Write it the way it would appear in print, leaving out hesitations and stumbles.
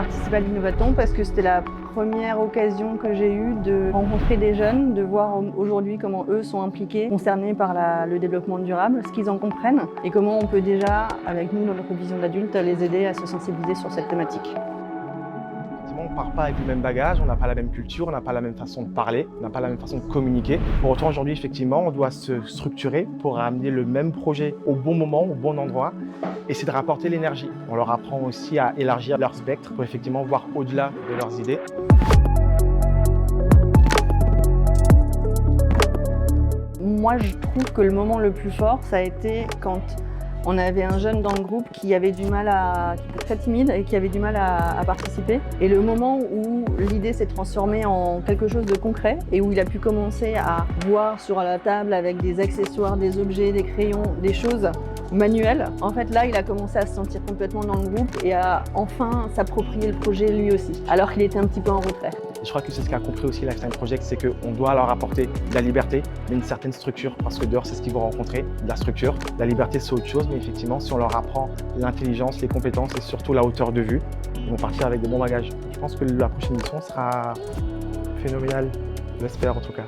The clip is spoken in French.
participer à l'Innovaton parce que c'était la première occasion que j'ai eue de rencontrer des jeunes, de voir aujourd'hui comment eux sont impliqués, concernés par le développement durable, ce qu'ils en comprennent et comment on peut déjà, avec nous, dans notre vision d'adulte, les aider à se sensibiliser sur cette thématique. On ne part pas avec le même bagage, on n'a pas la même culture, on n'a pas la même façon de parler, on n'a pas la même façon de communiquer. Pour autant, aujourd'hui, effectivement, on doit se structurer pour amener le même projet au bon moment, au bon endroit, et c'est de rapporter l'énergie. On leur apprend aussi à élargir leur spectre pour effectivement voir au-delà de leurs idées. Moi, je trouve que le moment le plus fort, ça a été quand on avait un jeune dans le groupe qui avait du mal qui était très timide et qui avait du mal à participer. Et le moment où l'idée s'est transformée en quelque chose de concret et où il a pu commencer à voir sur la table avec des accessoires, des objets, des crayons, des choses manuelles, en fait là, il a commencé à se sentir complètement dans le groupe et à enfin s'approprier le projet lui aussi, alors qu'il était un petit peu en retrait. Et je crois que c'est ce qu'a compris aussi Lifetime Project, c'est qu'on doit leur apporter de la liberté, mais une certaine structure, parce que dehors, c'est ce qu'ils vont rencontrer, de la structure. La liberté, c'est autre chose, mais effectivement, si on leur apprend l'intelligence, les compétences et surtout la hauteur de vue, ils vont partir avec de bons bagages. Je pense que la prochaine édition sera phénoménale, je l'espère en tout cas.